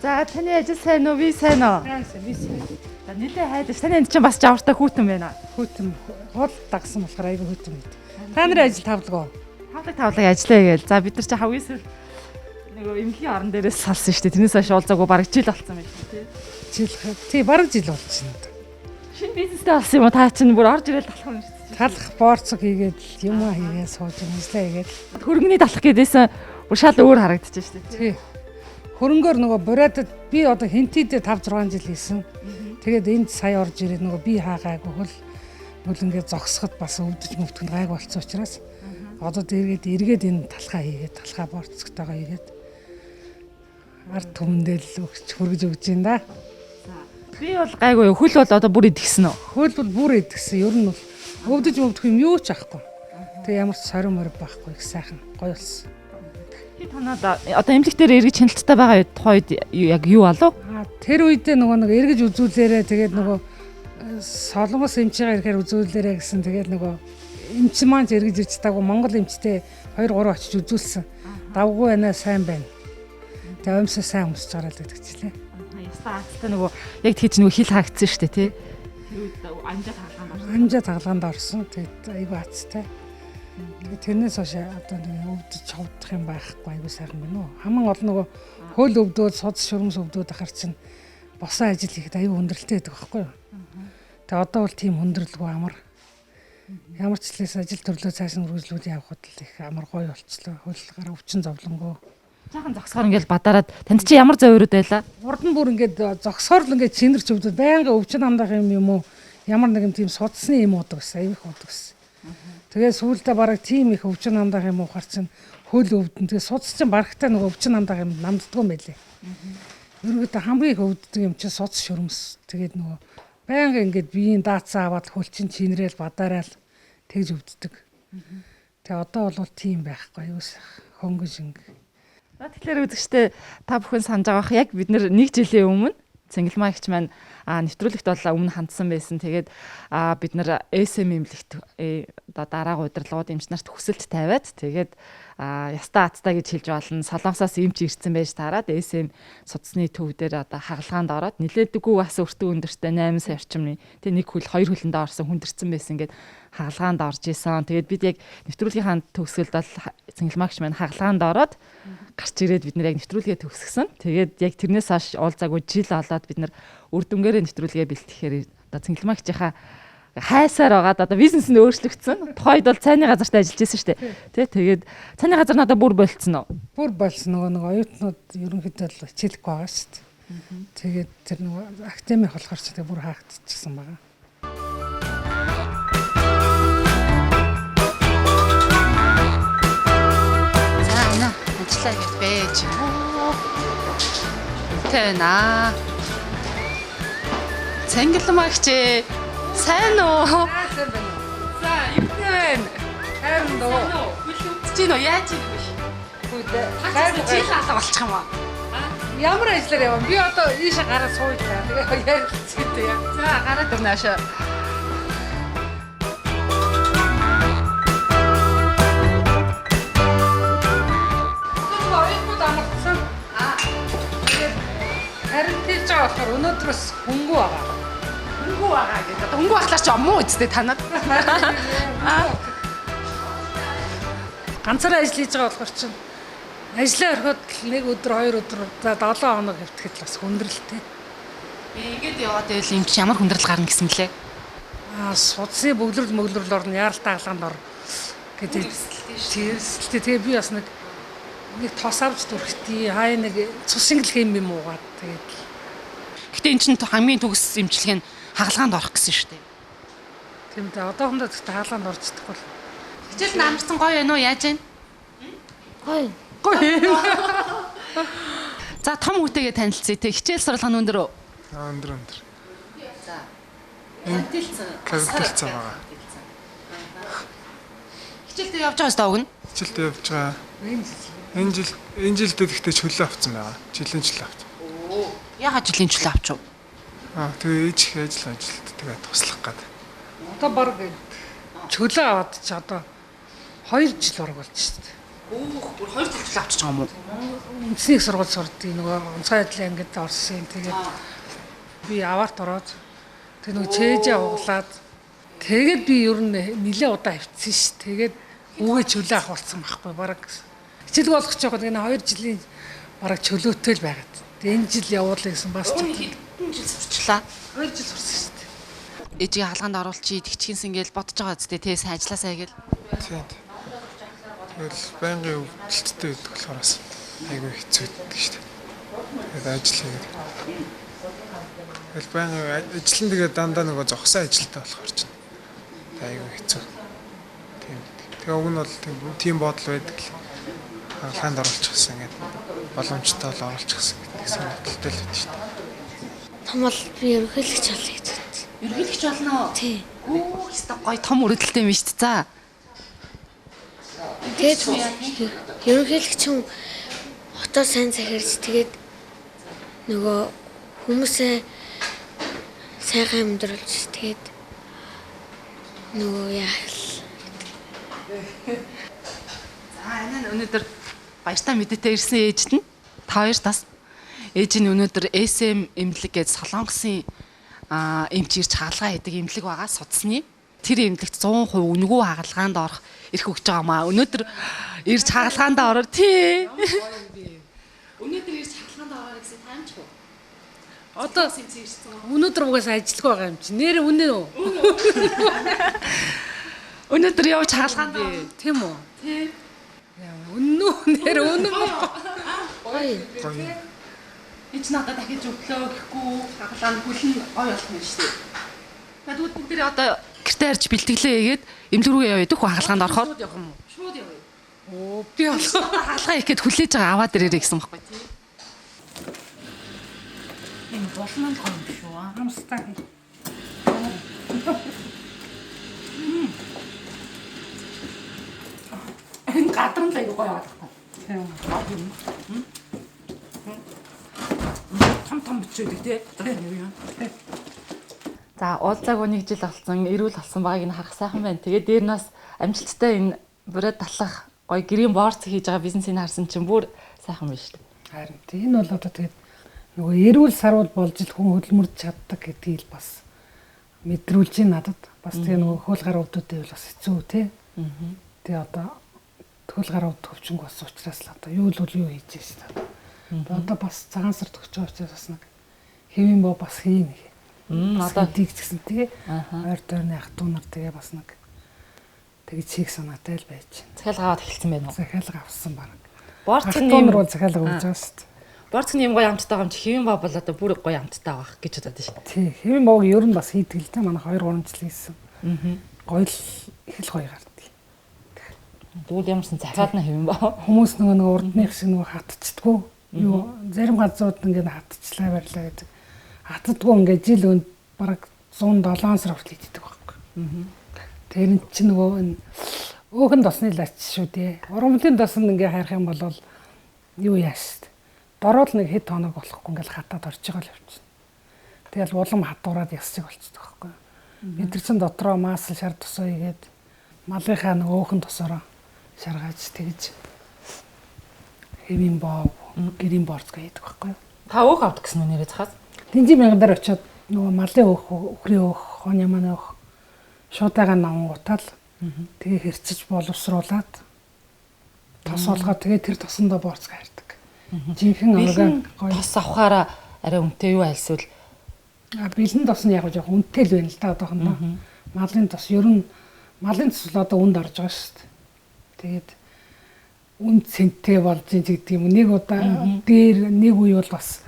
За таны ажил сайн уу? Би сайн уу? Би сайн. За нэлээ хайдаж таны энд чинь бас жавартай хүүтэн байна. Хөтөм гол дагсан болохоор айгүй хөтөм байд. Та нарын ажил тавлагаа. Тавлаг ажиллая гээл. За бид нар чи хавьяас нөгөө эмнэлгийн орон дээрээс салсан шүү дээ. Тэрнээс хойш уулзаагүй бараг жил болсон байж тээ. Тий бараг жил болчихно. Шинэ бизнестэй болсон юм уу? Та чинь бүр орж ирэл талах юм шүү дээ. Талах борцог хийгээд юм хийгээд сууж ажиллаа хийгээд Хөрөнгөний талах гэдээсэн бүр шал өөр харагдчихэж шүү дээ. тий. Хөрөнгөөр нөгөө буриадад би одоо хинтийдээ 5 6 жил хийсэн. Тэгээд энд сая орж ирээд нөгөө би хаагаагүй хөл ингээд зогсоход бас өвдөж мөвдгөн гайг болцсон учраас одоо эргээд энэ талхаа хийгээд талхаа борцогтойгоо хийгээд ард түмэндэл өгч хөргөж өгч юм да. Би бол гайгүй юу. Хөл бол одоо бүр идэгсэн үү? Хөл бол бүр идэгсэн. Ер нь бол өвдөж мөвдөх юм юу ч ахгүй. Тэг ямар ч сорин морь байхгүй их сайхан гоё болсон. Би танаад одоо эмнэлэг дээр эргэж хяналттай байгаа тухайд яг юу болов? Тэр үедээ нөгөө эргэж үзүүлээрээ тэгээд нөгөө солонгос эмчигээ ирэхээр үзүүлээрээ гэсэн тэгээд нөгөө эмч маань эргэж ирж таагүй Монгол эмчтэй 2 3 очиж үзүүлсэн. Давгүй байна сайн байна. Тэгээд өмсөө сайн өмсөж байгаа л гэдэгчлээ. Ястаа акцтай нөгөө яг тэгж нөгөө хил хаагдсан шүү дээ тий. Амжаа тагалгаанд орсон. Тэгээд айгүй хацтай. Тэгээд тэрнээс хойш одоо нэг өвдөж цовдох юм байхгүй айгүй сайхан байна уу. Хаман олон нөгөө хөл өвдөөд судас шүрмс өвдөөд ахар чинь босон ажил хийхэд айгүй хүндрэлтэй байдаг байхгүй юу. Тэгээд одоо бол тийм хүндрэлгүй амар. Ямар ч хэлээс ажил төрлөө цааш нь үргэлжлүүл явахад л их амар гоё болчлоо. Хөл гараа өвчин зовлонгоо. Жаахан зогсохоор ингээл бадараад танд чи ямар зовирууд байла? Урд нь бүр ингээд зогсохоор л ингээд чинэрч өвдөд байнга өвчин амдах юм уу? Ямар нэгэн тийм судасны юм уудаг гэсэн айвих уудаг гэсэн. Тэгээ сүүлдээ бараг тийм их өвчин амдах юм уухар чинь хөл өвдөн. Тэгээ судас чинь барагтай нөгөө өвчин амдах юм намддгүй юм байлээ. Ерөнхийдөө хамгийн их өвддөг юм чинь судас шүрмс. Тэгээд нөгөө байнга ингээд биеийн даацаа аваад хөл чинь чинрээл бадараал тэгж өвддөг. Тэгээ одоо бол тийм байхгүй юу хөнгөж ингээ. Тэгэхээр үзэгчтэй та бүхэн санаж байгаа яг бид нар 1 жилийн өмнө Цэнгэлмаагч маань нэвтрүүлэгт бол өмнө хандсан байсан. Тэгээд бид нар SM эмнэлэгт одоо дараагийн удирдлагууд эмч нарт хүсэлт тавиад тэгээд ястаа аттай гэж хэлж болно. Солонгосоос эмч ирсэн байж таарад SM судасны төв дээр одоо хагалгаанд ороод нилээдэггүй бас өртөө өндөртэй 8 сая орчимны тэг нэг хөл 2 хөлөндөө орсон хүндэрсэн байсан ингээд хагалгаанд орж исэн. Тэгээд бид яг нэвтрүүлгийнхаа төгсгөлд бол Цэнгэлмаагч маань хагалгаанд ороод гарч ирээд бид нар яг нэвтрүүлгээ төгсгсөн. Тэгээд яг тэрнээс хойш уулзаагүй жил болоод бид нар үр дүнгээрээ нэвтрүүлгээ бэлтгэхээр одоо Цэнгэлмаагчийнхаа хайсаар байгаад одоо бизнес нь өөрчлөгдсөн. Тухайд бол цайны газарт ажиллаж байсан шүү дээ. Тэгээд цайны газар надад бүр болцсон уу? Бүр болсон нөгөө оюутнууд ерөнхийдөө л хичээлэх байгаа шүү дээ. Тэгээд тэр нөгөө академи болохоор ч бүр хаагдчихсан байгаа. Ажиллаа гэж байж. Тэна. Цэнгэлмаагч сайн уу? Сайн байна уу? За, юу вэ? Хайрын доо. Хүлэмж чинь яаж юм бэ? Хөөе. Хайр чи хаалга болчих юм аа. Ямар ажиллаар яваа? Би одоо ийшээ гараа сууйлаа. Тэгээ ярилцсан дээ. За, гараад өрнөөш. Харин тийж байгаа болохоор өнөөдрөөс хөнгөө байгаа. Хөнгөө байгаа гэдэг. Хөнгөө ахлаар ч ом уу үсттэй танад. Ганцаараа ажил хийж байгаа болохоор чинь ажлаа ороход нэг өдөр 2 өдөр за 7 хоног хэвтгэхэд бас хүндрэлтэй. Ингээд яваад байвал юм чи ямар хүндрэл гарна гэсэн мөлий? Судасны бөглөрл орно яаралтай хаалганд ор гэдэг. Тэгээ би бас нэг тос авч дүрхтий хай нэг цус шингэлэх юм уугаад тэгээд. Гэтэ эн чинь хамгийн төгс эмчилгээ нь хагалгаанд орох гэсэн шүү дээ. Тийм дээ одоохондоо гэхдээ хаалганд орж чадахгүй. Хичээл намарсан гоё байна уу яаж вэ? Гоё. За том хүүтэйгээ танилцъя те. Хичээл сургалгаа өндөр үү? Өндөр. За. Капиталцсан байгаа. Хичээлдээ явж байгаа өстөө өгнө. Хичээлдээ явж байгаа. Энэ жилд ихтэй чөлөө авсан байгаа. Жилийн чөлөө авсан. Оо. Яагаад жилийн чөлөө авч юу? Тэгээ ээж их ажилд тэгээ туслах гээд. Одоо баг чөлөө аваад ч одоо 2 жил орог болж шүү дээ. Бүр 2 жил чөлөө авчиж байгаа юм уу? Үндэсний их сургууль сурдгийг нөгөө онцгой байдлын ангид орсон. Тэгээд би аварт ороод тэг нөгөө чэйжээ углаад тэгээд би ер нь нэлээ удаа хөвцсөн ш. Тэгээд үгээ чөлөө авах болсон байхгүй бараг. Хичээлгүй болох ч яг нэг 2 жилийн бараг чөлөөтэй л байгаад. Тэгээд энэ жил явуулъя гэсэн бас Хэдэн жил сурчлаа? 2 жил сурсан ш. Ээжийн хаалганд оруулчих, тэгчихгэнс ингээл бодож байгаа зү тэ сайжлаасаа гээл. Тийм. Тэгэл байнгын өвдөлттэй байдаг болохоор бас айгүй хэцүү байдаг шүү дээ. Тэгээд ажил хийгээд. Тэгэл байнгын ажил нь тэгээд дандаа нөгөө зогсон ажилтай болохоор чинь айгүй хэцүү. Тийм. Тэгээ уг нь бол тийм бодол байдаг л. Хаалганд оруулчихсан ингээд боломжтой л оруулчихсан гэдэг санагдaltaй л байдаг шүү дээ. Томол би ерөнхийлөгч болъё гэж бодсон. Ерөнхийлөгч болно уу? Тий. Оо, хэвээ гоё том өрөдөлтэй юм шүү дээ. За. Тэгээд ерөнхийлөгч хүн хотоо сайн захирч тэгээд нөгөө хүмүүсээ сайхан амьдруулж тэгээд нөгөө яах За, энэ өнөөдөр баяртай мэдээтэй ирсэн ээжд нь та хоёр тас ээж нь өнөөдөр SM эмнэлэг гэж Солонгосын эмч ирж хаалгаа хийдэг эмнэлэг байгаа судасны. Тэр эмнэлэгт 100% үнэгүй хаалгаанд орох эрх өгч байгаа маа. Өнөөдөр ирж хаалгаанд ороор тий. Өнөөдөр ирж хаалгаанд ороор гэсэн таамжгүй. Одоо өнөөдөр угаасаа ажилгүй байгаа юм чи. Нэр үнэ үү? Өнөөдөр явж хаалгаанд Тийм үү? тий. Үнэн үү? Нэр үнэн үү? гоё. Эч надад дахиж өглөө гэхгүй хаалгаанд хүлэн ой болох юм шүү дээ. Тэгвэл бүгд одоо гэртээ харж бэлтгэлээ хийгээд эмнэлэг рүү явъя дөх хаалгаанд орохоор Шууд явах юм уу? шууд явъя. Оо би болох. Хаалгаа их гэд хүлээж байгаа аваад ирээрэй гэсэн байхгүй тий. Энэ болмон том шүү аа. Хамстаа. Энэ гадар нь л аягүй гоё байгаа. Тийм. Том бичээдэг тий. За уулзаагүй 1 жил болсон, эрүүл болсон байгааг нь харах сайхан байна. Тэгээд дээр нас амжилттай энэ бүрээд талах гоё гэрийн борц хийж байгаа бизнесийг харсан чинь бүр сайхан байна шүү дээ. Харин тийм энэ бол одоо тэгээд нөгөө эрүүл сарвал болж ил хүн хөдөлмөрч чаддаг гэдгийг л бас мэдрүүлж байна надад. Бас тэгээ нөгөө хөл гар өвдөдөө бол бас хэцүү тий. Тэгээ одоо хөл гар өвд төвчнг болсон учраас л одоо юу л юу хийж байна шүү дээ. Одоо бас цагаан сар төгсөж байгаа учраас бас нэг хэвэн боо бас хийн. Одоо дийгчсэн тий. Ойр дойрны ах トゥ нар тэгээ бас нэг тэгж хийх санаатай л байж байна. Захиалга аваад эхэлсэн байна уу? Захиалга авсан баг. Борцны ах トゥ нар бол захиалга өгж байгаа шүү дээ. Борцны юм гоё амттай байгаа юм чи хэвэн баа бол одоо бүр гоё амттай байгаа гэж бодод шүү дээ. Тий, хэвэн боог ер нь бас хийдэг л дээ. Манайх 2 3 жил хийсэн. Гоё л их л гоё гардаг. Тэгвэл ямарсан захиална хэвэн баа. Хүмүүс нөгөө урдных шиг нөгөө хатцдаггүй. Юу зарим газрууд ингээд хатцлаа барьлаа гэдэг. Хатдаггүй ингээд жил өнд бараг 107 сар хүртэл хийдэг байхгүй. Тэр нь чи нөгөө энэ өөхөн досны лач шүү дээ. Урамлын доснд ингээд харах юм бол юу яаш. Дороод нэг хэд хоног болохгүй ингээд хатаад орж байгаа л явчихна. Тэгэл улам хатуураад ясчих болчихдог байхгүй. Бид нар чин дотроо маасл шар тосоо игээд малынхаа нөгөө өөхөн тосороо шаргааж тэгж хэвийн боо гэрийн борц гэдэг байхгүй. Та өөх авдаг гэсэн үнээрээ захаас. Тэнцэн мянган очиод нөгөө малын өөх, өхрийн өөх, хооны манай өөх шуудаага навангуутал тэгээ хэрчиж боловсруулад тос олгоо тэгээ тэр тосондоо борц хайрдаг. Жинхэнэ орган гоё Тос авахаараа арай үнэтэй юу альсвал бэлэн тос нь яг жоох үнэтэй л байна л да одоохондоо. Малын тос ер нь малын тос л одоо үнд орж байгаа шүү дээ. Тэгээд үнд цэнтэй болж гэдэг юм. Нэг удаа дээр нэг үе бол бас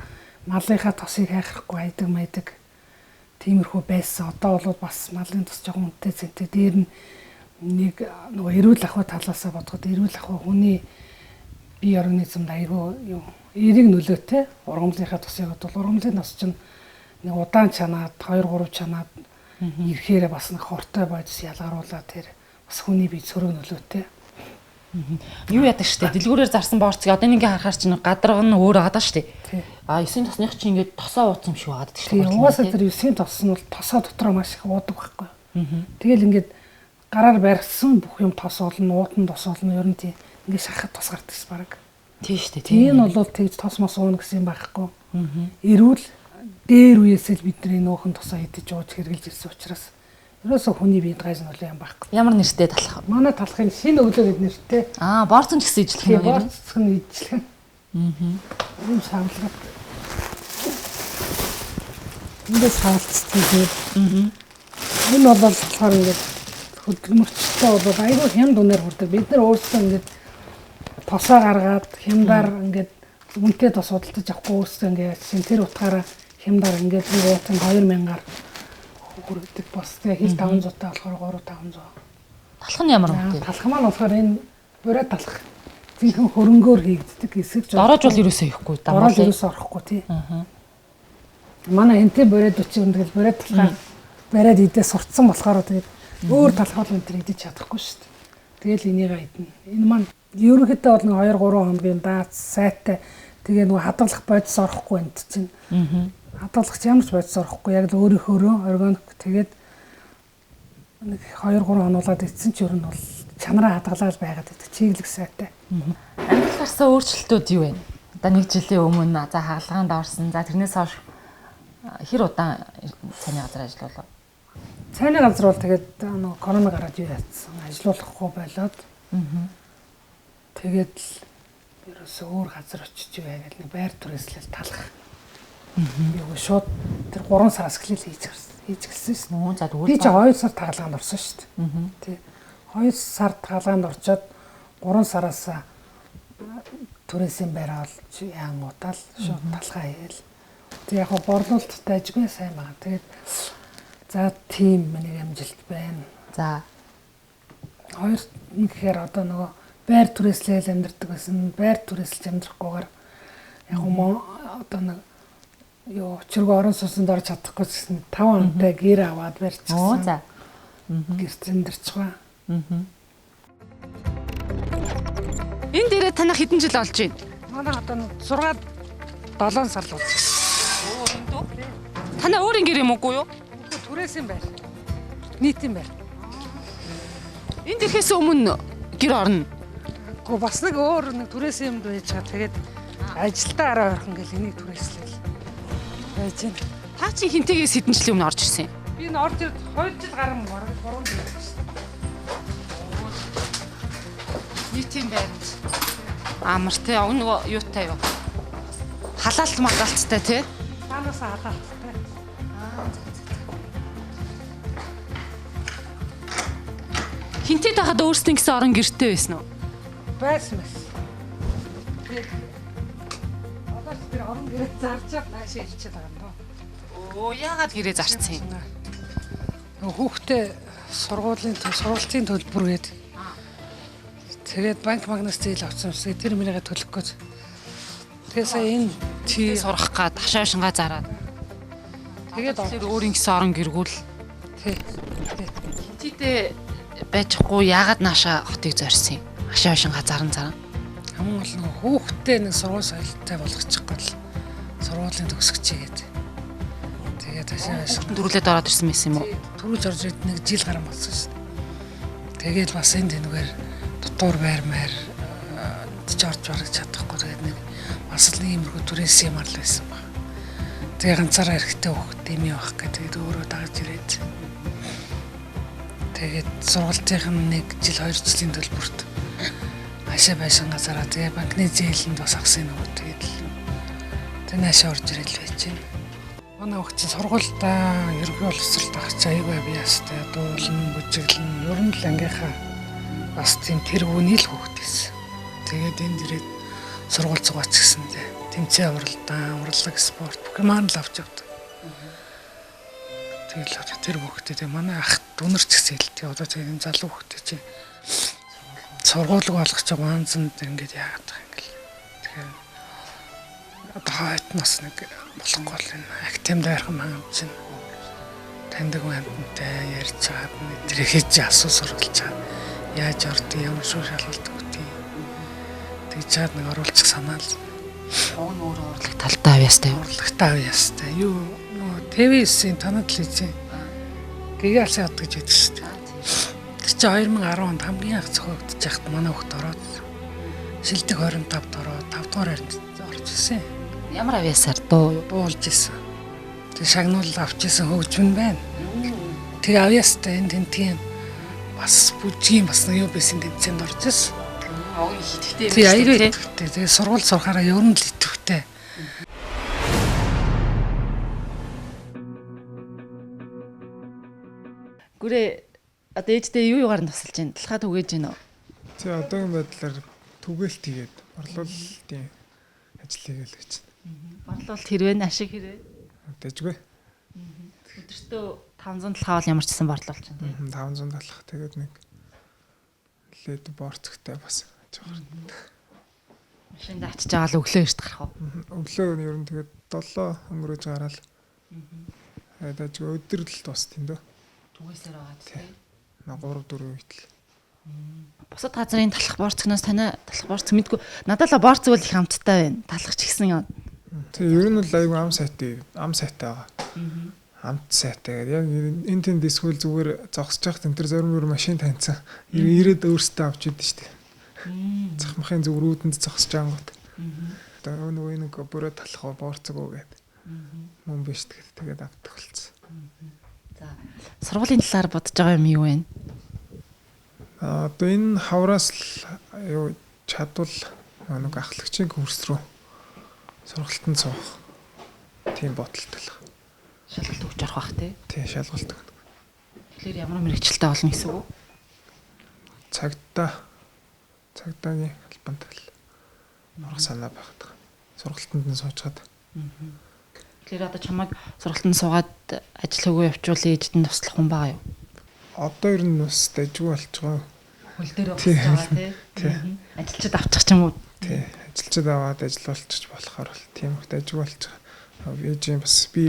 малынхаа тосыг хайхрахгүй хайдаг майдаг. Тиймэрхүү байсан. Одоо бол бас малын тос жоохон үнэтэй цэнтэй. Дээр нь нэг нөгөө эрүүл ахуй талаасаа бодоход эрүүл ахуй хүний бие организмд айгүй юу эерэг нөлөөтэй. Ургамлынхаа тосыг бодвол ургамлын тос чинь нэг удаан чанаад 2 3 чанаад ирэхээр бас нэг хортой бойдс ялгаруулаад тэр бас хүний бие цөрөг нөлөөтэй. юу яадаг штэ дэлгүүрээр зарсан борцыг одоо ингээ харахаар чинь гадарга нь өөр байгаа штэ. А 9 тосных чинь ингээ тосоо ууц юм шиг байгаад штэ. Тийм угаасаа тэр 9 тос нь бол тосоо дотроо маш их уудаг байхгүй. Тэгэл ингээд гараар барьсан бүх юм тос олно, уутан тос олно ер нь тийм ингээ шахахад тус гардагс баг. Тийм шүү дээ. Тийм нь бол тэгж тос мос уuna гэсэн юм байхгүй. Эрүүл дээр үеэсэл бидний нөөхөн тусаа идэж ууж хэрглэж ирсэн учраас ерөөсө хүний биед гайз нь юм байхгүй. Ямар нэртэй талах вэ? Манай талахын шинэ өглөө гэд нэртэй. Борцон ч гэсэн ижлэх юм уу? Борцон ижлэх. Ийм савлаад. Эндээ савлцдаг. Энэ бол болохоор ингээд хөдөлмөрчтэй бол айгүй хямд үнээр хүрдэг. Бид нар өөрсдөө ингээд тосоо гаргаад хямдаар ингээд үнэтэй тос судалдаж авахгүй өөрсдөө ингээд шинтер утгаараа хямдаар ингээд нэг 2000-аар хүрдэг бас тэгээ хил 500 таа болохоор 3500. Талах нь ямар үнэтэй? Талах маань болохоор энэ бурайд талах. Зинхэн хөрөнгөөр хийгддэг эсэг жоо. Дорож бол ерөөсөө ихгүй дамаа. Дорож ерөөсөө орохгүй тий. Манай энтэй бурайд өчиг тэгэл бурайд талхаа бариад идээ сурцсан болохоор тэгээд өөр талхаал энэ төр идэж чадахгүй шүү дээ. Тэгэл энийг идэнэ. Энэ маань ерөнхийдөө бол нэг 2-3 хоногийн даац сайтай тэгээ нөгөө хадгалах бодис орохгүй энэ чинь. Хадгалагч ямар ч бодис орохгүй яг л өөрийнхөө органик тэгээд нэг 2-3 хонуулаад идсэн ч ер нь бол чанараа хадгалаад байгаад байдаг. Чиглэг сайтай. Амьдрал гарсан өөрчлөлтүүд юу вэ? Одоо нэг жилийн өмнө за хаалгаанд орсон. За тэрнээс хойш хэр удаан цайны газар ажиллавал? Цайны газар бол тэгээд нөгөө корона гараад юу яатсан. Ажиллуулахгүй болоод. Тэгээд ерөөсөө өөр газар очиж юу яагаад нэг байр түрээслэл талах. Юу шууд тэр 3 сараас эхлээл хийж гэлсэн шин. За би ч 2 сар тагалгаанд орсон шүү дээ. Тий. 2 сар тагалгаанд орчоод 3 сараас түрээсийн байраа олж яангуудаа шууд талхаа хийгээл. Тэг яг борлуулалттай ажгүй сайн байгаа. Тэгээд за тийм миний амжилт байна. За хоёр нэг гэхээр одоо нөгөө байр түрээслэл амьдардаг байсан. Байр түрээслж амьдрахгүйгээр яг одоо нэг ёо очиргоо орон сууцнд орж чадахгүй гэсэн 5 онтой гэр аваад барьчихсан. Оо за. Гэрт амьдарчихваа. Энэ дээрээ танах хэдэн жил болж байна? Манай одоо 6-7 сар л болж байна. Оо энэ дөө. Танаа өөрийн гэр юм уугүй юу? Түрээсийн байр. Нийтийн байр. Энд ирэхээс өмнө гэр орно. Гэхдээ бас нэг өөр нэг түрээсийн юмд байж байгаа. Тэгээд ажилдаа арай ойрхон гэл энийг түрээслэл байж байна. Та чи хинтээс хэдэн жилийн өмнө орж ирсэн? Би энэ орж ирээд 2 жил гарсан бараг 3 жил болсон. Нийтийн байранд. Амар те нөгөө юутай юу? Халаалт малалттай те? Танаас халаалттай. Хинтээд байхад өөрсдийн гэсэн орон гэртэй байсан уу? Байсан мэс. Тэгээд одоо ч тэр орон гэрээ зарчаад наашаа ирчээд байгаа юм доо. Оо яагаад гэрээ зарцсан юм? Нөгөө хүүхдээ сургуулийн төлбөргээд тэгээд банк магнаас зээл авсан юмсыг тэр мөрийгээ төлөх гэж. Тэгээд сая энэ чи сурах гад хашаа шингаа зараад. Тэгээд тэр өөрийн гэсэн орон гэргүүл. Тий. Хинтээдээ байжхгүй яагаад наашаа хотыг зорьсон юм? Хашаа шингаа заран. Хамгийн гол нь хүүхдээ нэг сургууль соёлтой болгочих гол сургуулийн төгсгчээгээд. Тэгээд хашаа дөрүлээд ороод ирсэн байсан юм уу? Түрүүж орж ирээд нэг жил гарсан болсон шүү дээ. Тэгээд бас энэ тэнүүгээр дотор байрмаар ч орж барах чадахгүй тэгээд нэг бас л нэг иймэрхүү түрээсийн юм л байсан баг. Тэгээ ганцаараа эрэхтэй хүүхэд юм явах гэдэг өөрөө дагаж ирээд. Тэгээд сургалтын нэг жил 2 жилийн төлбөрт хашаа байсан газараа тэгээ банкны зээлэнд бас агсан нөгөө тэгээд тэр наашаа орж ирэл байж байна. Манай хүүхдийн сургуультай ерөнхий боловсролд авах чи аягүй биастай дуулан бүжиглэн ер нь л ангийнхаа бас тийм тэргүүний л хүүхд байсан. Тэгээд энд ирээд сургууль зугаач гэсэндээ тэмцээн уралдаан, урлаг спорт бүх юм л авч явдаг. Тэгээд тэр хүүхдээ манай ах дүнэрч гэсэн хэлтэй одоо тийм залуу хүүхдээ чи сургууль болох ч ганцнд ингээд яагаад байгаа юм гээл. Тэгэхээр одоо хайтнаас нэг болохгүй л энэ актемд байрхан маань чинь таньдаг хүнтэй ярьж чаад тэр хийж асуу сургалж чаад яаж ордог ямар шүү шалгалт өгдөг. Тэг чаад нэг оруулчих санаал. Өөр урлаг талтай авьяастай. Урлагтай авьяастай. Юу нөгөө ТV9-ийн танад телевизэн гигалсын хот гэж байдаг шүү дээ. Тэр чинь 2010 онд хамгийн анх зохиогдож байхад манай хүүхд ороод шилдэг 25 дороо 5 дугаар харин орж ирсэн. Ямар авьяасаар дуу Буулж ирсэн. Тэг шагнуул авч ирсэн хөгжмөн байна. Тэг авьяастай энэ тентгийн бас бүжгийн бас юу байсан тэмцээнд орж ирсэн. огийн хитгэвтэй Тэг аягүй идэвхтэй. Тэг сургууль сурахаараа ер нь л идэвхтэй. Гүрээ одоо ээжтэй юу юугаар нь тусалж байна? Талхаа түгээж байна уу? Тий одоогийн байдлаар түгээлт хийгээд борлуулалтын ажил хийгээл гэж байна. Борлуулалт хэрвээ ашиг хэрвээ Дэжгүй. өдөртөө 500 талхаа бол ямар ч гэсэн борлуулж байна тийм. 500 талах тэгээд нэг лээд борцогтой бас жаахан. Машинд очиж байгаа л өглөө эрт гарах уу? Өглөө нь ер нь тэгээд 7 өнгөрөөж гараал. Дэжгүй өдөр л тус тийм дөө. Түгээсээр байгаа тийм. 3 4 үйтэл. Бусад газрын талах борцгноос танай талах борцг мэдгүй. Надад л борцг бол их амттай байна. Талах ч гэсэн юм. Тэгээ ер нь л айгүй ам сайтай байгаа. Амт сайтай. Яг энэ тэнд дисгүүл зүгээр зогсож явах тентэр зоримор машин таньсан. Ирээд өөртөө авч идэв штэ. Захмахын зүгрүүдэнд зогсож ангууд. Одоо нөгөө нэг бүрөө талах борцог уу гэдэг. Мөн биш тэгээд авдаг болсон. За сургуулийн талаар бодож байгаа юм юу вэ? Одоо энэ хавраас л юу чадвал нэг ахлагчийн курс руу сургалтанд суух. Тийм бодолтой л. Шалгалт өгч орох бах тий. Тийм шалгалт өгнө. Тэгэхээр ямар мэрэгчлээ болно гэсэн үг үү? Цагдаагийн албанд л орох санаа багт. Сургалтанд нь суучгаад. Тэгэхээр одоо чамайг сургалтанд суугаад ажил хөгөө явуул ээжд нь туслах хүн байгаа юу? Одоо ер нь бас дэжгүй болж байгаа. Хөл дээр уусаж байгаа тий. Ажилчид авчих ч юм уу? Тий. Ажилчид аваад ажиллуулчих болохоор л тийм их дэжгүй болж байгаа. Ээжийн бас би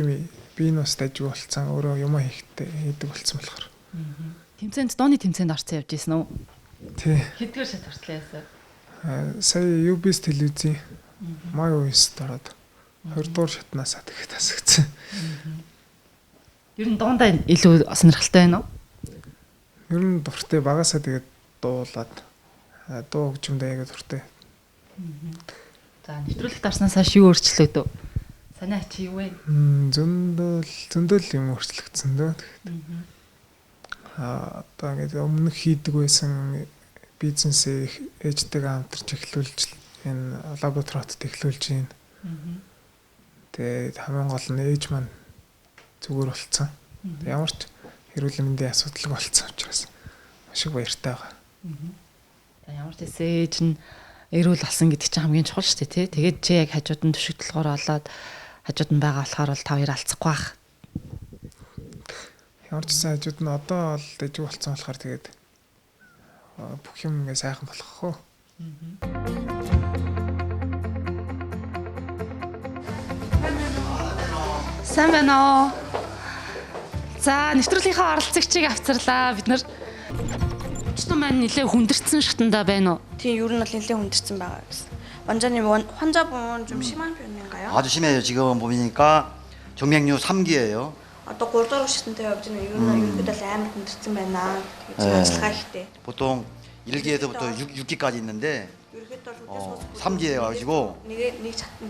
нь бас дэжгүй болцсон. Өөрөө юм хийдэг болцсон болохоор. Тэмцээнд дооны тэмцээнд орсон явж ийсэн үү? Тий. Хэдгээр шат хүртлээ яасан? Сая UBS телевизийн My Voice-д ороод 20 дугаар шатнаасаа тэгэхэд тасагдсан. Ер нь доондоо илүү сонирхолтой байна уу? Ер нь дуртай багасаа тэгээд дуулаад дуу хөгжмөдөө яг дуртай. За нэвтрүүлэгт орсноос хойш юу өөрчлөгдөв? Санаа чи юу вэ? Зөндөл юм өөрчлөгдсөн дөө. Одоо ингээд өмнөх хийдэг байсан бизнесээ ээжтэйгээ хамтарч эхлүүлж энэ лабораторид эхлүүлж байна. Тэгээд хамгийн гол нь ээж маань зүгээр болцсон. Ямар ч эрүүл мэндийн асуудал болцсон учраас маш их баяртай байгаа. Ямар ч гэсэн ээж нь эрүүл болсон гэдэг чинь хамгийн чухал шүү дээ тий. Тэгээд чи яг хажууд нь төшиг толгоор олоод хажууд нь байгаа болохоор бол та хоёр алцахгүй бах. Ямар ч сайн хажууд нь одоо бол дэжиг болцсон болохоор тэгээд бүх юм ингээ сайхан болох хөө. Сайн байна уу? За нэвтрүүлгийнхаа оролцогчийг авцарлаа бид нар. Өчтөн маань нэлээ хүндэрсэн шатанда байна уу? Тийм, ер нь бол нэлээд хүндэрсэн байгаа гэсэн. 완전히 환자분 좀 심한 편인가요? 아주 심해요. 지금 보니까 정맥류 3기예요. 또 골다로 오셨는데 여기는 이거는 이거보다 амар хүндэрсэн байна. тэгээд ажиллагаа ихтэй. 보통 1기에서부터 6기까지 있는데 ерөөдөө 3기에 가지고 нэг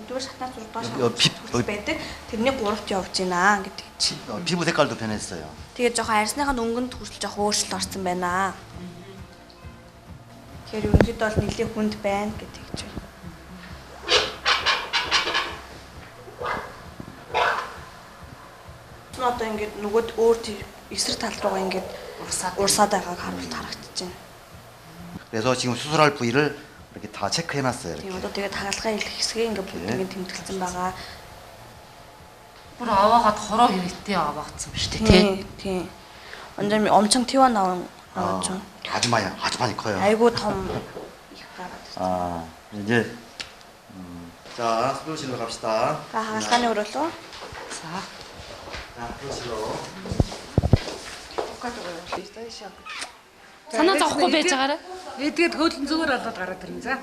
дөрөв шатнаас доош байдаг. тэрний 3-т явж байна гэдэг чи. 피부 색깔도 변했어요. тэгээд жоохон арьсныхаа өнгөнд хүртэл жоохон өөрчлөлт орсон байна. Тэгэхээр ерөөдөө бол нэлийн хүнд байна гэдэг чи. Одоо ингээд нөгөөд өөр эсрэг тал руугаа ингээд урсаад байгааг харагдаж байна. 그래서 지금 수술할 부위를 이렇게 다 체크해놨어요. Тийм 이렇게. одоо тэгээд хагалгаа илэх хэсгийг ингээд бүгд ингээд тэмдэглэсэн байгаа. Бүр аваагаад хороо хэрэгтэй аваагдсан ба шүү дээ тий. Тийм. 완전 엄청 튀어나왔죠. 아주 많이 커요. 아이고 덤 их гараад. 아 이제 자 수술실로 갑시다. хагалгааны өрөөлөө. За 자 수술실로. санаа зовхгүй байж байгаарай. Тэгээд хөөлн зүгээр болоод гараад ирнэ. За.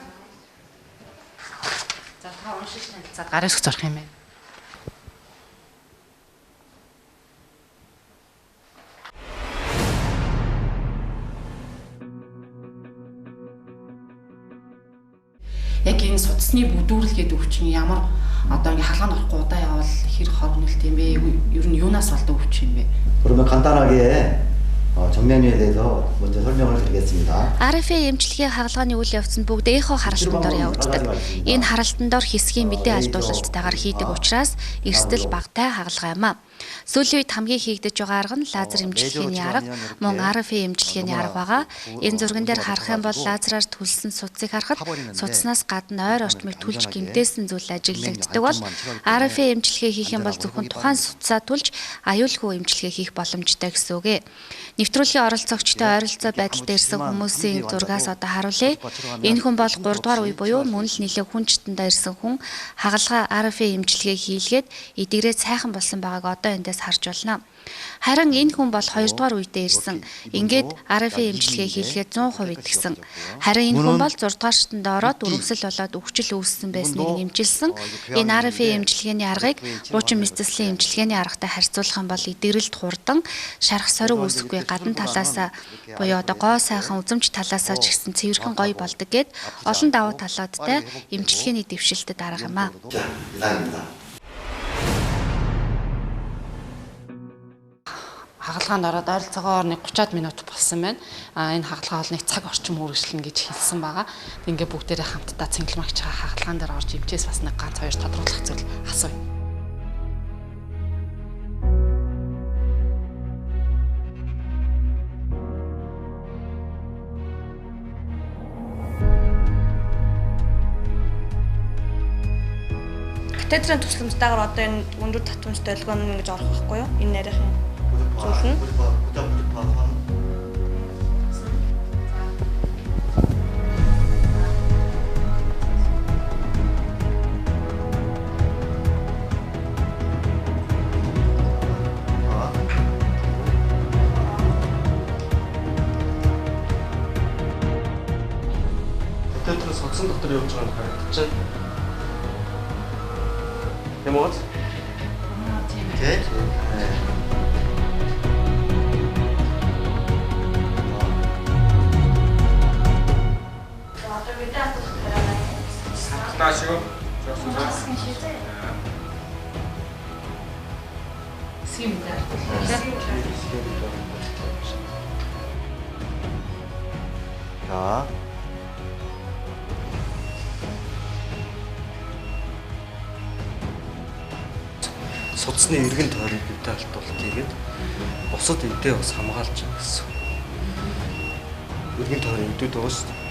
За та уншиж танилцаад гараа өсгөх зорох юм байна. судасны бүдүүрлгээд өвчин ямар одоо ингээ хаалганд орохгүй удаа явал хэр хор үнэлт юм бэ? Ер нь юунаас болдог өвчин юм бэ? 그러면 간단하게 정량리에 대해서 먼저 설명을 드리겠습니다. RFA эмчилгээ хагалгааны үйл явц нь бүгд эхо харалтан дор явагддаг. Энэ харалтан дор хэсгийн мэдээ алдуулалттайгаар хийдэг учраас эрсдэл багтай хагалгаа юм а. Сүүлийн үед хамгийн хийгдэж байгаа арга нь лазер эмчилгээний арга, мөн RFA эмчилгээний арга байгаа. Энэ зурган дээр харах юм бол лазераар түлсэн судсыг харахад судснаас гадна ойр орчмыг түлж гэмтээсэн зүйл ажиглагддаг бол RFA эмчилгээ хийх юм бол зөвхөн тухайн судсаа түлж аюулгүй эмчилгээ хийх боломжтой гэсэн үг ээ. Нэвтрүүлгийн оролцогчтой ойролцоо байдалд ирсэн хүмүүсийн зургаас одоо харуулъя. Энэ хүн бол 3 дугаар үе буюу мөн л нэлээд хүн читэндээ ирсэн хүн хагалгаа RFA эмчилгээ хийлгээд эдгээрээ сайхан болсон байгааг одоо эндээс харж байна. Харин энэ хүн бол 2 дугаар үедээ ирсэн. Ингээд RFA эмчилгээ хийлгээд 100% итгэсэн. Харин энэ хүн бол 6 дугаар шатанд ороод өргөсөл болоод өвчл үүссэн байсныг нэмжилсэн. Энэ RFA эмчилгээний аргыг хуучин мэцэслийн эмчилгээний аргатай харьцуулах юм бол эдгэрэлд хурдан шарах сориг үүсэхгүй гадна талаасаа буюу одоо гоо сайхан үзэмж талаасаа ч гэсэн цэвэрхэн гоё болдог гэд олон давуу талуудтай эмчилгээний дэвшилтэд арга юм а. Хагалгаанд ороод ойролцоогоор нэг 30-аад минут болсон байна. Энэ хагалгаа бол нэг цаг орчим үргэлжлэнэ гэж хэлсэн байгаа. Ингээ бүгдээрээ хамтдаа цэнгэлмагч хагалгаан дээр орж ивчээс бас нэг ганц хоёр тодруулах зүйл асууя. Катедрын тусламжтайгаар одоо энэ өндөр татамжтай долгион ингэж орох байхгүй юу? Энэ нарийнх юм. Зөвлөн. Катедрын согсон дотор явж байгаа нь харагдаж байна. Ямаач? Тийм. Таашгүй. 자. Судасны эргэн тойрог эвдээ алдуулт хийгээд бусад эвдээ бас хамгаалж байгаа гэсэн. Эргэн тойрог эвдүүд байгаа шүү дээ.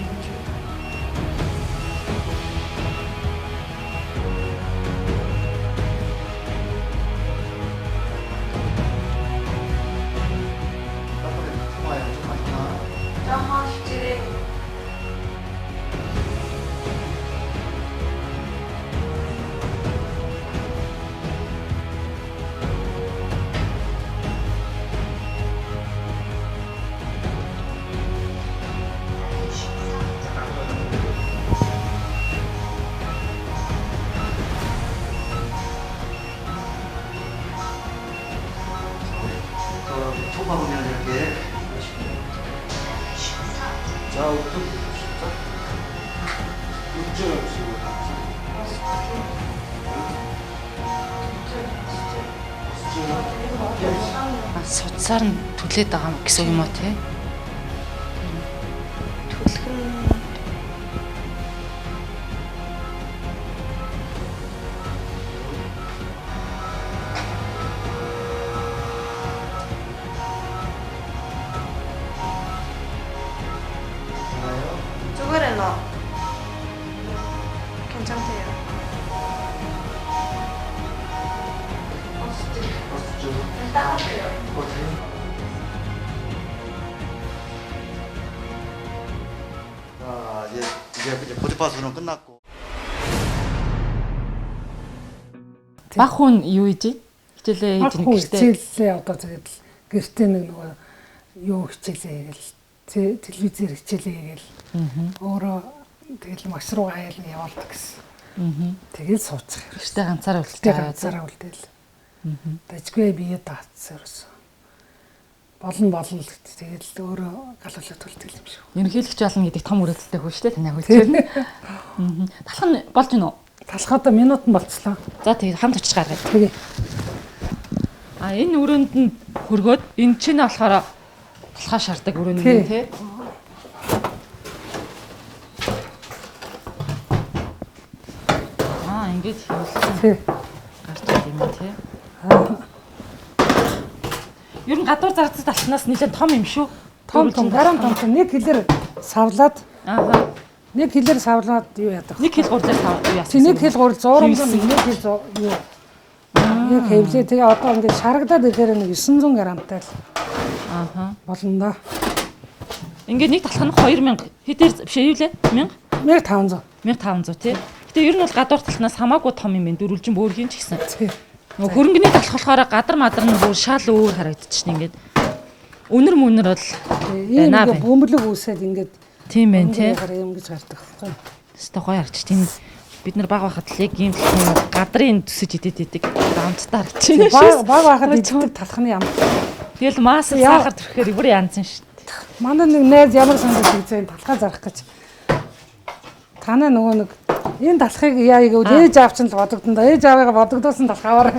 초밥은 이렇게. 자, 어떻게 보십니까? 육전을 보시고. Судсаар нь түлээд байгаа гэсэн юм уу те? Төлөх нь зүгээр ээ нөө. 괜찮대요. 자, 이제 보드파스는 끝났고. Баг хүн юу хийж? Хичээлээ хийж нэг гэртээ. Хичээлээ одоо тэгээд гэртээ нөгөө юу хичээлээ гээл телевизээр хичээлээ гээл. Өөрөө тэгэл маш руу аял явуулдаг гэсэн. Тэгээд суучих. Гэртээ ганцаараа үлдчихэж Ганцаараа үлдээл. Тэжгүй бие даацсан ерөөсөө. болно гэдэг. Тэгээд өөрөө галуулаад төлдөг юм шүү. Ерөнхийлөгч болно гэдэг том үрэлттэй хөө шүү дээ таны хүү чинь. Талах нь болж гинөө. Талах одоо минут нь болцлоо. За тэгээд хамт очиж гаргая. Тэгээ. Энэ өрөөнд нь хөргөөд энэ чинь болохоор талхаа шаарддаг өрөөнд нь тий. Ингэж хийсэн. Тий. Гарч ирэх юм тий. Ер нь гадуур зарцад талхнаас нэлээд том юм шүү. Том гарам том нэг хэлээр савлаад. Нэг хэлээр савлаад юу яадаг. Нэг хэл гурлаар яасан. Тий нэг хэл гурл 100 нэг хэл юу. Нэг хэвлээ тэгээ одоо ингээд шарагдаад ирэхээр нэг 900 грамтай л. Болно да. Ингээд нэг талх нь 2000 хэдээр биш ээ юу лээ? 1500. 1500 тий. Гэтэ ер нь бол гадуур талхнаас хамаагүй том юм байна. Дөрвөлжин бөөрхийн ч гэсэн. Нөгөө хөрөнгөний талх болохоор гадар мадар нь бүр шал өөр харагдчихна ингээд. Өнөр мөнөр бол ийм ингээд бөмбөлөг үүсээд ингээд тийм байх тий. Юм гэж гардаг байхгүй. Өстой гоё харагч тийм бид нар баг байхад л яг ийм гадрын төсөж идэт идэг амттай харагдчихна шүү. Баг байхад иддэг талхны ам. Тэгэл мас сахар төрөхээр бүр янзсан шүү. Манай нэг найз ямар санаж хэлсэн талхаа зарах гэж. Танаа нөгөө нэг энэ талхыг яа гэвэл ээж аав чинь л бодогдсон да. Ээж аавыгаа бодогдуулсан талхаваар.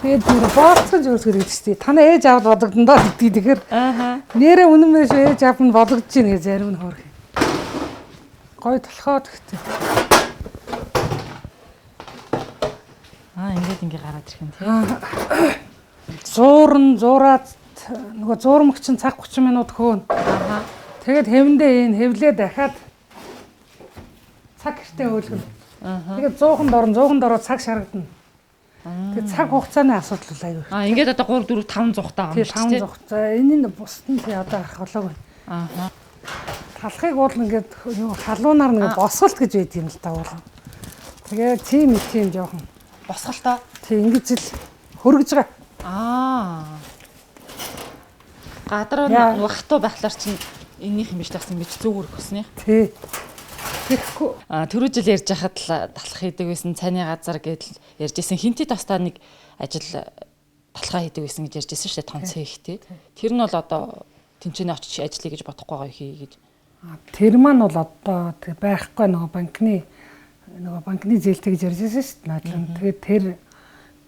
Тэгээд бүр бооцсон зүйлс хэрэгдэж тий. Танаа ээж аав бодогдсон доо гэдгийг тэгэхээр нэрээ үнэн мэн шүү ээж аав нь бодогдож байна гэж зарим нь хөөх. Гой талхаад гэхдээ. Ингээд гараад ирэх юм тий. Зуураад нөгөө зуурмагч нь цаг 30 минут хөөн. Тэгээд хэвэндээ энэ хэвлээ дахиад цаг гэртээ өөлгөн. Тэгээд 100-д ороо цаг шарагдана. Тэгээд цаг хугацааны асуудал бол аюу. Ингээд одоо 3 4 500 таа юм шүү дээ. 500. За энэ бусд нь тий одоо гарах болоогүй. Талхыг уул ингээд юу халуунаар нэг босголт гэж байд юм л та уул. Тэгээд тийм жоохон босголтоо. Тий ингэж л хөргөж байгаа. Гадар нь хатуу байхлаар чинь энийх юм биш тагсан гэж зүгүр хөснэ. Тий. Тэгэхгүй. Түрүү жил ярьж хахад л талах хийдэг байсан цайны газар гэдэл ярьжсэн хинти тастаа нэг ажил талхаа хийдэг байсан гэж ярьжсэн шүү дээ том цэгтэй. Тэр нь бол одоо тэнцэнэ очиж ажиллая гэж бодохгүй байгаа хий гэж. Тэр маань бол одоо байхгүй нөгөө банкны зээлтэй гэж ярьжсэн шүү дээ. Тэгээд тэр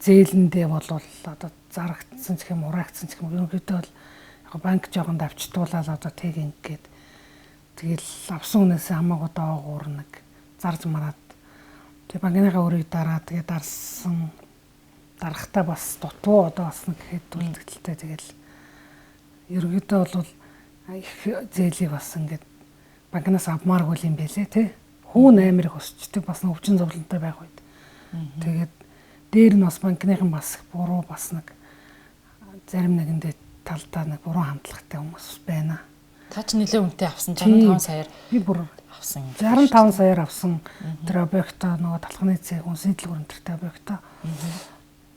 зээлэндээ бол одоо зарагдсан ч юм ураагдсан ч юм ерөнхийдөө бол яг банк жоохон давчтуулаад одоо тэг ингээд тэгэл авсан үнээс хамаагүй доогуур нэг зарж мараад тэг банкныхаа өрийг дараад тэгээ дарахтаа бас дутуу одоо бас нэг хэд үлдэгдэлтэй тэгэл ерөнхийдөө бол их зээлийг бас ингээд банкнаас авмааргүй юм байлээ тий. Хүүн амир их өсчдөг бас нэг өвчин зовлонтой байх үед. Тэгээд дээр нь бас банкныхан бас буруу бас нэг зарим нэгэндээ талдаа нэг буруу хандлагатай хүмүүс байна. Та ч нэлээд үнэтэй авсан 65 саяар би бүр авсан. 65 саяар авсан тэр объекто нөгөө талхны цэг үнсэдлэг өрөнтөртэй объекто.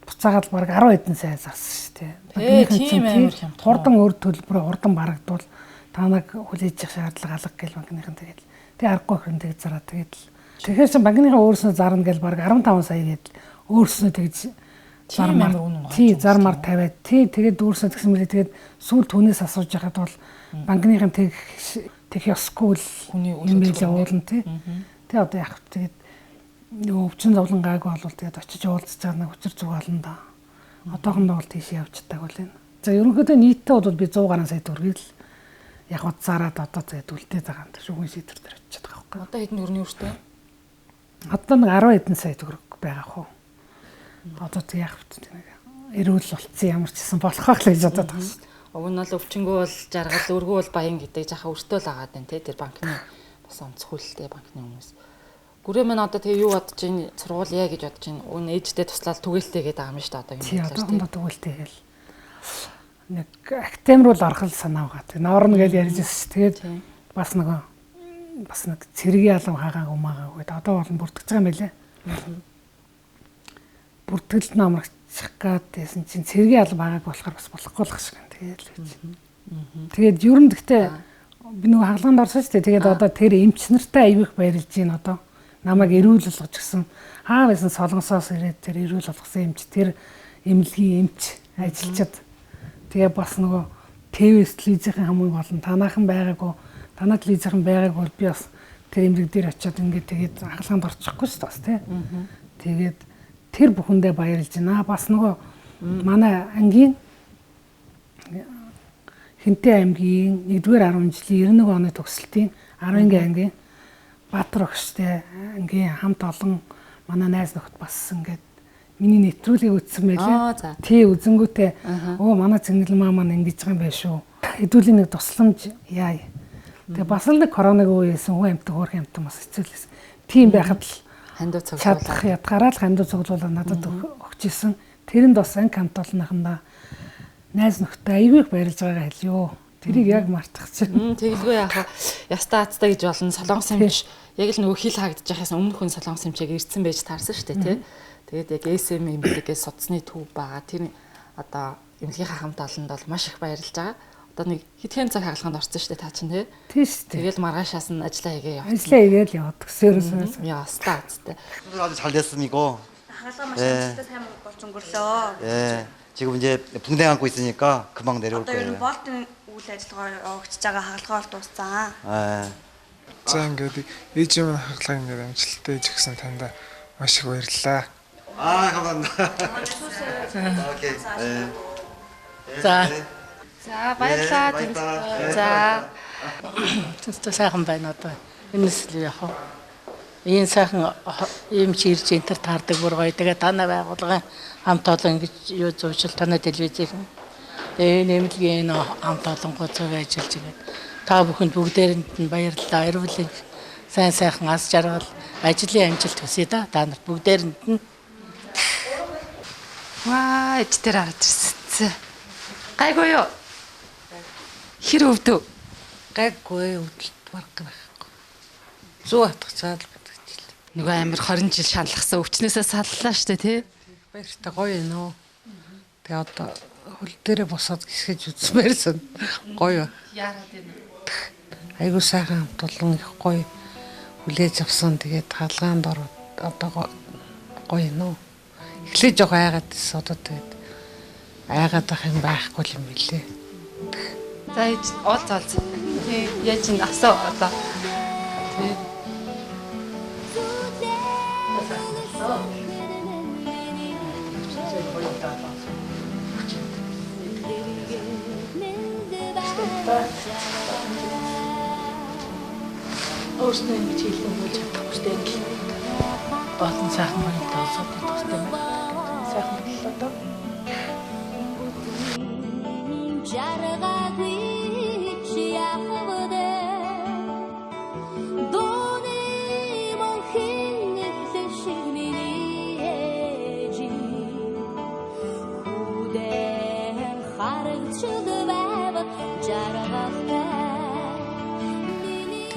Буцаагаад баг 10 хэдэн сая зарсан шүү дээ. Тийм амир хямд. Хурдан өр төлбөрөөр хурдан барагдвал та нэг хүлээж явах шаардлага алга гэл банкныхан тэгээд тэг аргагүй хэрэг тэгээд зараа тэгээд тэгэхээр чи банкныхан өөрснөө зарна гэл баг 15 сая гэдэл өөрснөө тэгж зармаар тавиад тэгээд өөрснөө тэгсэн мөлий тэгээд сүүл түүнээс асууж яхад бол банкныхан тэг ёсгүй л хүний имэйл уулна тий. Тэг одоо яг тэгээд нөгөө өвчин зовлон гайгүй болвол тэгээд очиж уулзж байгаа нэг хүчир зүг олно да. Одоохондоо бол тийш явж таг бол энэ. За ерөнхийдөө нийтдээ бол би 100 гаруй сая төгрөгийг л яг зараад одоо тэгээд үлдээд байгаа юм да шүүхийн шийдвэр дээр очиад байгаа байхгүй. Одоо хэдэн өрний өртөө? Одоо нэг 10 хэдэн сая төгрөг байгаа хөө. Одоо тэг яг эрүүл болцсон ямар ч гэсэн болох байх л гэж бодоод байгаа шүү дээ. Уг нь бол өвчнгөө бол жаргал өргөө бол баян гэдэг жаахан өртөө л агаад байна те тэр банкны бас онцгойлолтой банкны хүмүүс. Гүрээ минь одоо тэгээ юу бодож ин сургуулъя гэж бодож ин өн ээжтэй туслаад түгээлтэй гэдэг байгаа юм шүү дээ одоо юм байна. Одоо түгээлтэй гэл нэг актемрул орхол санаа байгаа. Тэг норно гэж ярьж байсан шүү. Тэгээд бас нэг цэргийн алам хаагааг умаагааг. Одоо бол бүртгэж байгаа юм байлээ. Бүртгэлд намрагчих гадсэн чинь цэргийн алам хаагааг болохоор бас болохгүй л шиг юм. Тэгээд ер нь гэхдээ би нөгөө хаалганд орсон шүү дээ. Тэгээд одоо тэр эмч нартай аяwych баярлж гин одоо намайг эрүүл болгож гисэн. Хаа байсан солонгосоос ирээд тэр эрүүл болгосон эмч тэр эмнэлгийн эмч ажилчид Тэгээ бас нөгөө ТВ-с телевизийн хамгийн болон танаахан байгаагүй, танаа телевизийн байгаагүй бол би бас тэр эмнэлэг дээр очиод ингээд тэгээд хагалгаанд орчихгүй шүү дээ бас тий. Тэгээд тэр бүхэндээ баярлж байна. Бас нөгөө манай ангийн Хинтээ аймгийн 1-р 10 жилийн 91 оны төгсөлтийн 11 ангийн Баатар огштой ангийн хамт олон манай найз нөхд бас ингээд миний нэвтрүүлгийг үзсэн байлээ. Тий үзэнгүүтээ манай цэнгэл маа маань ингэж байгаа юм байна шүү. Хэдүүлийн нэг тусламж яа. Тэгээ бас л нэг коронавиг үеэсэн хүн амтг хөөх амтг бас хэцүүлсэн. Тийм байхад л хандуу цуглуулаад ятгаараа л хандуу цуглуулаад надад өгч исэн. Тэрэнд бас анги хамт олонныхандаа найз нөхдөд аягүй их баярлж байгаагаа хэльё. Тэрийг яг мартчихсан. Тэгэлгүй яхаа ястаа азтай гэж болно. Солонгос юмч яг л нөгөө хил хаагдж байхаас өмнөх хүн солонгос юмчийг ирсэн байж таарсан шүү дээ тий. Тэгээд яг SM эмнэлгээс судасны төв байгаа. Тэр одоо эмнэлгийнхаа хамт олонд бол маш их баярлж байгаа. Одоо нэг хэдхэн цаг хагалгаанд орсон шүү дээ та чинь тий. Тий шүү дээ. Тэгэл маргаашаас нь ажиллаа хийгээ явсан. Ажиллаа хийгээл яваад төсөөрөөс. Ястаа азтай. 잘 됐습니까? 하갈가 마시는 잘 먹고 좀 그래서. 예. 지금 이제 붕대 안고 있으니까 금방 내려올 Одоо ер нь 거예요. болтын үйл ажиллагаа явагдаж байгаа хагалгаа бол дууссан. 예. За ингээд ээжийн хагалгаа ингээд амжилттай ээж гисэн танд маш их баярлалаа. 아, 감사합니다. 오케이. 예. За. За баярлалаа. За. Тэстэй сайхан байна одоо. Энэс л яг ийм сайхан ийм чирж энтер таардаг бүр гоё. Тэгээ танай байгуулгын хамт олон ингэж юу зуршил танай телевизийн тэгээ нэмэлгийн хамт олонгүй зөв ажиллаж байгаа. Та бүхэнд бүгдээрэнд нь баярлалаа. Эрүүлэн сайн сайхан ас жаргал ажлын амжилт хүсье да. Та нарт бүгдээрэнд нь. Ваа, эцтэр харж ирсэн. Гайгүй юу? Хэр өвдөв? Гайгүй өвдөлт барах байхгүй. Зүү атах цаал бодчихлээ. Нөгөө амир 20 жил шаналгасан өвчнөөсөө саллаа штэ тий. Баяртай гоё нөө. Тэгээ одоо хөл дээрээ босоод гисгэж үзмээрсэн. Гоё. Яарад юм. Айгуу сайхан хамт олон их гоё хүлээж авсан. Тэгээд хаалгаанд ороод одоо гоё нөө. Эхлээ жоох айгаад ирсэн одоо тэгээд айгаад ах юм байхгүй юм билээ. За олцолц. Тий, яаж ин асаа одоо. Тий. Өөрснөө ингэж хэлэн болж чадахгүй шүү дээ. Болон сайхан байна таасаад тустай байна. Сайхан боллоо доо.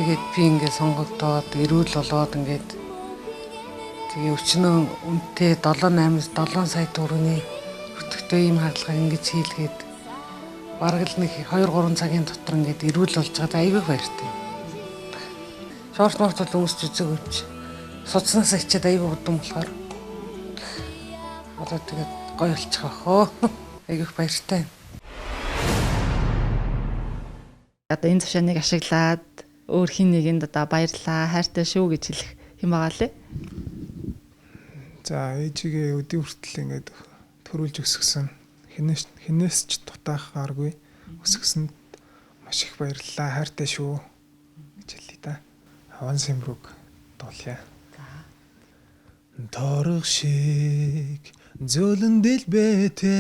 Тэгээд би ингээд сонгогдоод эрүүл болоод ингээд тэгээ өчнөө үнэтэй 7 сая төгрөгийн өтгтөө ийм хаалгаа ингэж хийлгээд бараг л нэг 2-3 цагийн дотор ингээд эрүүл болж байгаа айгүй баяртай. Шорт морт өмсч үзээгүйч судснаас ичээд айгүй удам болохоор одоо тэгээд гоё болчих واخоо. Айгүй баяртай. Одоо энэ зөвшөөрлийг ашиглаад өөр хин нэгэнд одоо баярлаа, хайртай шүү гэж хэлэх юм байгаа лээ. За ээжигээ өдөө хүртэл ингээд төрүүлж өсгсөн. Хинээс ч дутаахааргүй өсгсөнд маш их баярлалаа, хайртай шүү гэж хэлье да. Аван симбруг дуулъя. Торох шиг зөөлөн дэлбэтэ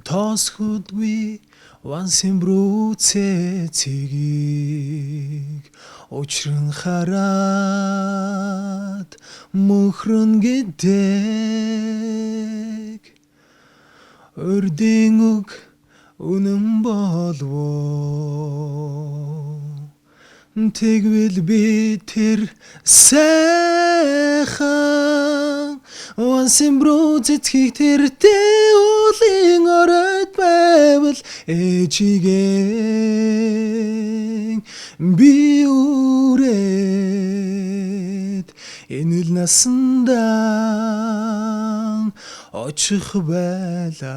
тосхудгүй ван симбруцэ цэгийг учран хараад мөхрөн гэдэг өрдийн үг үнэн болвоо тэгвэл би тэр сайхан ван симбруцэ цэгийг тэртээ уулын оройд байвал ээжигээ би үрээд энэ л насандаа очих байлаа.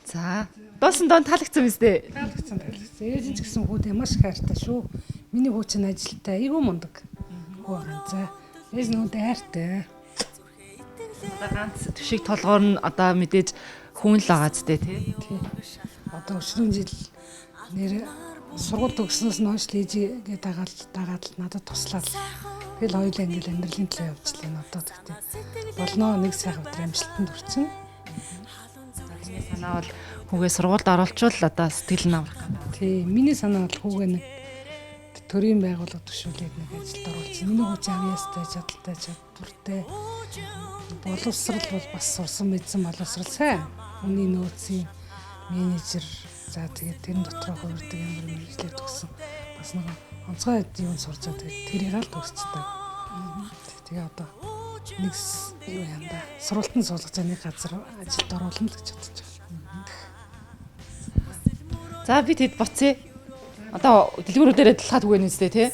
За. Доосон доон таалагдсан биз дээ. Таалагдсан. Ээж нь ч гэсэн хүүдээ маш их хайртай шүү. Миний хүү чинь ажилтай, айгүй мундаг. Хүү байгаа. За. Ээж нь хүүдээ хайртай. Одоо ганц төшиг толгоор нь одоо мэдээж хүн л байгаа зү тий. Одоо өчнөө жил нэр сургууль төгснөөс нь хойш ээжигээ дагаад л надад туслаад тэгэл хоёулаа ингээл амьдралын төлөө явуулчихлаа одоо тэгтээ. Болно нэг сайхан өдөр амжилтанд хүрсэн. Санаа бол хүүгээ сургуульд оруулчвал одоо сэтгэл нь аврах гэдэг. Тий, миний санаа бол хүүгээ нэг төрийн байгууллага төшөөлээд нэг ажилд оруулсан. Миний хүү авьяастай, чадaltaй, чадвартай. Боловсрал бол бас сурсан мэдсэн боловсрал сайн. Үний нөөцийн менежер за тэгээд тэрэн дотроо хувирдаг ямар мэргэжлэр төгсөн. Бас нэг онцгой юм сурч байгаа. Тэгээд тэрийг аль төгсчтэй. Тэгээ одоо нэг юу юм да. Сургалтын суулгаж байгаа нэг газар ажилд оруулна гэж бодож байна. За би тэд буцъя. Одоо дэлгүүрүүдээрээ талхаад үгүй нэстэй тий.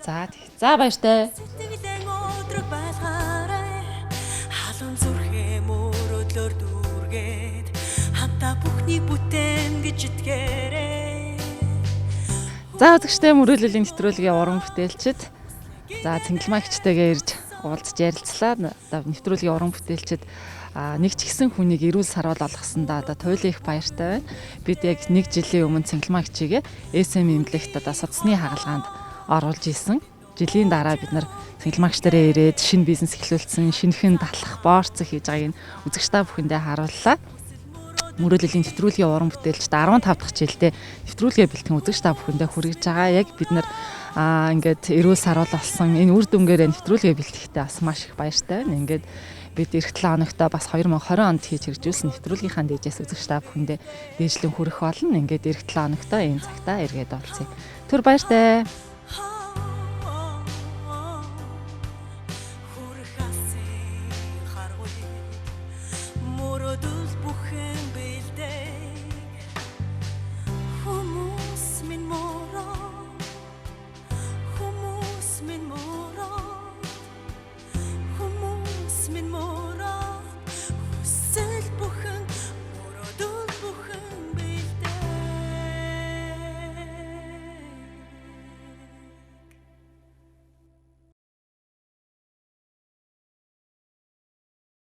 За тий. За баяртай. Халуун зүрхээ мөрөдлөөр дүүргээд хамтаа бүхнийг бүтээн гэж итгээрэй. За үзэгчтэй мөрөөлөлийн нэвтрүүлгийн уран бүтээлчид за цэнгэлмагчтайгээ ирж уулзж ярилцлаа. Одоо нэвтрүүлгийн уран бүтээлчид нэг ч ихсэн хүнийг эрүүл сарвал олгосондоо одоо туйлын их баяртай байна. Бид яг 1 жилийн өмнө цэнгэлмагчигээ SM эмнэлэгт одоо судасны хагалгаанд оруулж исэн. Жилийн дараа бид нар цэнгэлмагчтараа ирээд шинэ бизнес эхлүүлсэн, шинэхэн талах, боорцох хийж байгааг нь үзэгчтэй бүхэндээ харууллаа. Мөрөөлөлийн нэвтрүүлгийн уран бүтээлчд 15 дахь жилдээ нэвтрүүлгээ бэлтгэн үзэгчтэй бүхэндээ хүргэж байгаа. Яг бид нар ингээд эрүүл сарвал болсон энэ үр дүнгээр нэвтрүүлгээ бэлтгэхдээ бас маш их баяртай байна. Ингээд бид эх 7 хоногтой бас 2020 онд хийж хэрэгжүүлсэн нэвтрүүлгийнхаа дээжээс үзэгчтэй бүхэндээ дээжлэн хүрэх болно. Ингээд эх 7 хоногтой энэ цагтаа эргээд олцъя. Түр баяртай. Хүмүүс минь